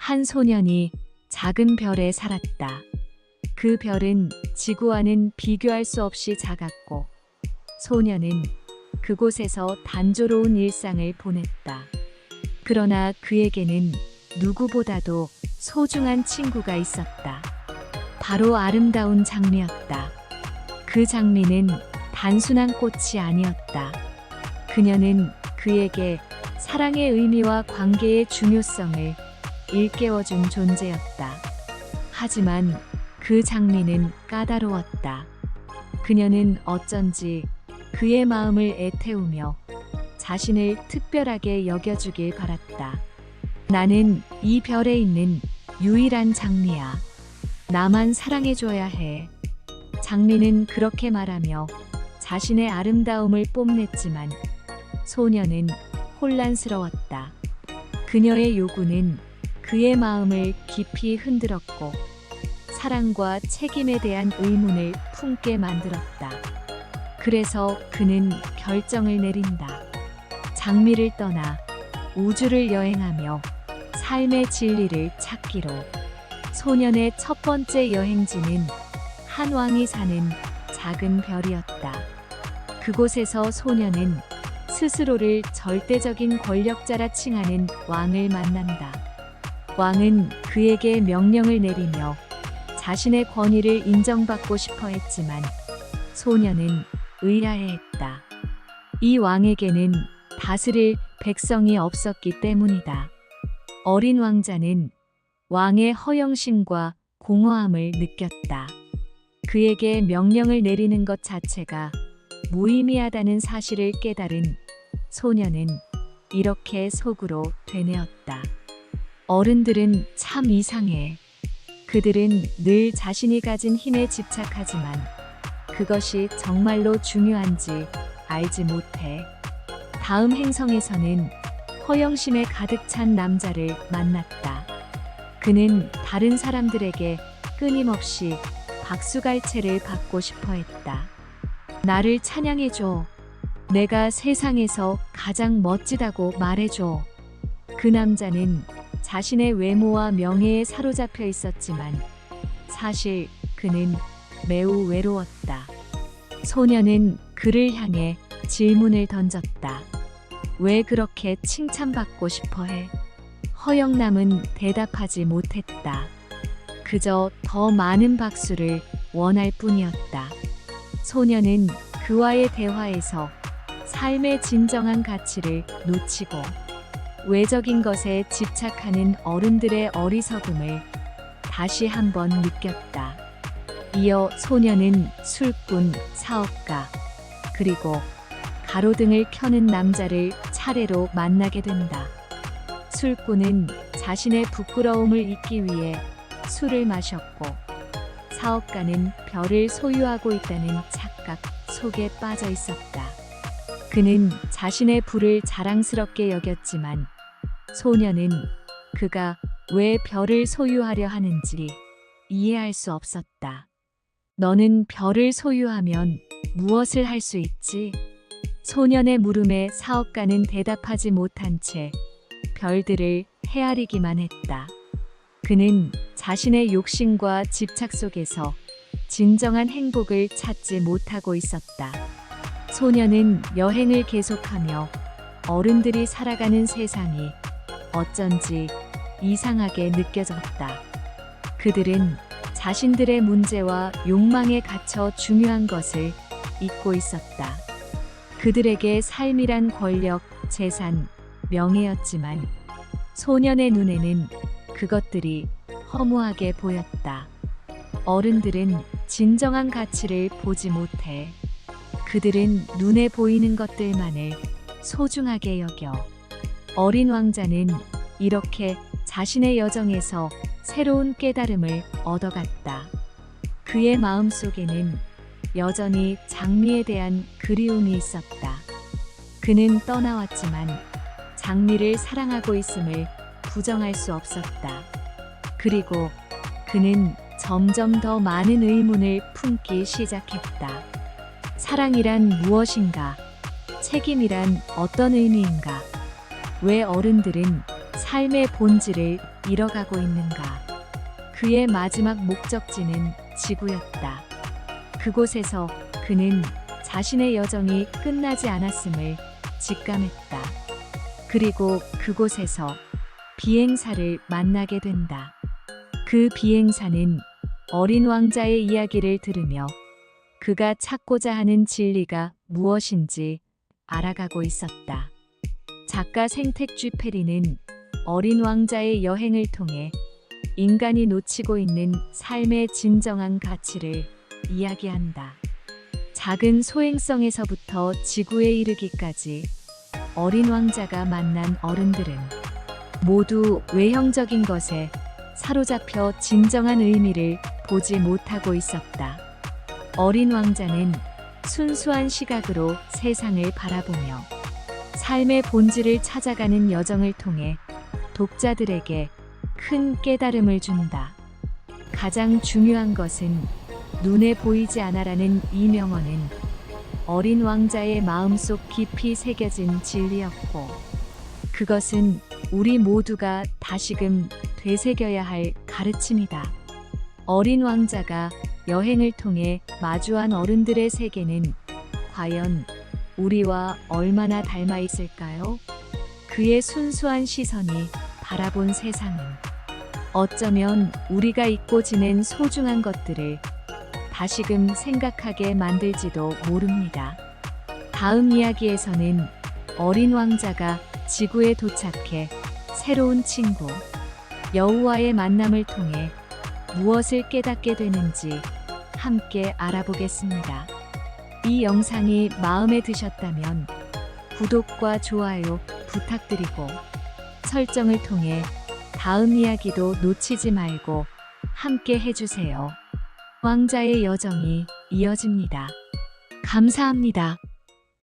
한 소년이 작은 별에 살았다. 그 별은 지구와는 비교할 수 없이 작았고 소년은 그곳에서 단조로운 일상을 보냈다. 그러나 그에게는 누구보다도 소중한 친구가 있었다. 바로 아름다운 장미였다. 그 장미는 단순한 꽃이 아니었다. 그녀는 그에게 사랑의 의미와 관계의 중요성을 일깨워준 존재였다. 하지만 그 장미는 까다로웠다. 그녀는 어쩐지 그의 마음을 애태우며 자신을 특별하게 여겨주길 바랐다. 나는 이 별에 있는 유일한 장미야. 나만 사랑해줘야 해. 장미는 그렇게 말하며 자신의 아름다움을 뽐냈지만 소녀는 혼란스러웠다. 그녀의 요구는 그의 마음을 깊이 흔들었고 사랑과 책임에 대한 의문을 품게 만들었다. 그래서 그는 결정을 내린다. 장미를 떠나 우주를 여행하며 삶의 진리를 찾기로. 소년의 첫 번째 여행지는 한 왕이 사는 작은 별이었다. 그곳에서 소년은 스스로를 절대적인 권력자라 칭하는 왕을 만난다. 왕은 그에게 명령을 내리며 자신의 권위를 인정받고 싶어 했지만 소년은 의아해했다. 이 왕에게는 다스릴 백성이 없었기 때문이다. 어린 왕자는 왕의 허영심과 공허함을 느꼈다. 그에게 명령을 내리는 것 자체가 무의미하다는 사실을 깨달은 소년은 이렇게 속으로 되뇌었다. 어른들은 참 이상해. 그들은 늘 자신이 가진 힘에 집착하지만 그것이 정말로 중요한지 알지 못해. 다음 행성에서는 허영심에 가득 찬 남자를 만났다. 그는 다른 사람들에게 끊임없이 박수갈채를 받고 싶어 했다. 나를 찬양해줘. 내가 세상에서 가장 멋지다고 말해줘. 그 남자는 자신의 외모와 명예에 사로잡혀 있었지만 사실 그는 매우 외로웠다. 소녀는 그를 향해 질문을 던졌다. 왜 그렇게 칭찬받고 싶어 해? 허영남은 대답하지 못했다. 그저 더 많은 박수를 원할 뿐이었다. 소녀는 그와의 대화에서 삶의 진정한 가치를 놓치고 외적인 것에 집착하는 어른들의 어리석음을 다시 한번 느꼈다. 이어 소녀는 술꾼, 사업가, 그리고 가로등을 켜는 남자를 차례로 만나게 된다. 술꾼은 자신의 부끄러움을 잊기 위해 술을 마셨고 사업가는 별을 소유하고 있다는 착각 속에 빠져 있었다. 그는 자신의 부를 자랑스럽게 여겼지만 소녀는 그가 왜 별을 소유하려 하는지 이해할 수 없었다. 너는 별을 소유하면 무엇을 할 수 있지? 소년의 물음에 사업가는 대답하지 못한 채 별들을 헤아리기만 했다. 그는 자신의 욕심과 집착 속에서 진정한 행복을 찾지 못하고 있었다. 소년은 여행을 계속하며 어른들이 살아가는 세상이 어쩐지 이상하게 느껴졌다. 그들은 자신들의 문제와 욕망에 갇혀 중요한 것을 잊고 있었다. 그들에게 삶이란 권력, 재산, 명예였지만 소년의 눈에는 그것들이 허무하게 보였다. 어른들은 진정한 가치를 보지 못해. 그들은 눈에 보이는 것들만을 소중하게 여겨. 어린 왕자는 이렇게 자신의 여정에서 새로운 깨달음을 얻어갔다. 그의 마음속에는 여전히 장미에 대한 그리움이 있었다. 그는 떠나왔지만 장미를 사랑하고 있음을 부정할 수 없었다. 그리고 그는 점점 더 많은 의문을 품기 시작했다. 사랑이란 무엇인가? 책임이란 어떤 의미인가? 왜 어른들은 삶의 본질을 잃어가고 있는가? 그의 마지막 목적지는 지구였다. 그곳에서 그는 자신의 여정이 끝나지 않았음을 직감했다. 그리고 그곳에서 비행사를 만나게 된다. 그 비행사는 어린 왕자의 이야기를 들으며 그가 찾고자 하는 진리가 무엇인지 알아가고 있었다. 작가 생택쥐 페리는 어린 왕자의 여행을 통해 인간이 놓치고 있는 삶의 진정한 가치를 이야기한다. 작은 소행성에서부터 지구에 이르기까지 어린 왕자가 만난 어른들은 모두 외형적인 것에 사로잡혀 진정한 의미를 보지 못하고 있었다. 어린 왕자는 순수한 시각으로 세상을 바라보며 삶의 본질을 찾아가는 여정을 통해 독자들에게 큰 깨달음을 준다. 가장 중요한 것은 눈에 보이지 않아라는 이 명언은 어린 왕자의 마음속 깊이 새겨진 진리였고, 그것은 우리 모두가 다시금 되새겨야 할 가르침이다. 어린 왕자가 여행을 통해 마주한 어른들의 세계는 과연 우리와 얼마나 닮아 있을까요? 그의 순수한 시선이 바라본 세상은 어쩌면 우리가 잊고 지낸 소중한 것들을 다시금 생각하게 만들지도 모릅니다. 다음 이야기에서는 어린 왕자가 지구에 도착해 새로운 친구, 여우와의 만남을 통해 무엇을 깨닫게 되는지 함께 알아보겠습니다. 이 영상이 마음에 드셨다면 구독과 좋아요 부탁드리고 설정을 통해 다음 이야기도 놓치지 말고 함께 해주세요. 왕자의 여정이 이어집니다. 감사합니다.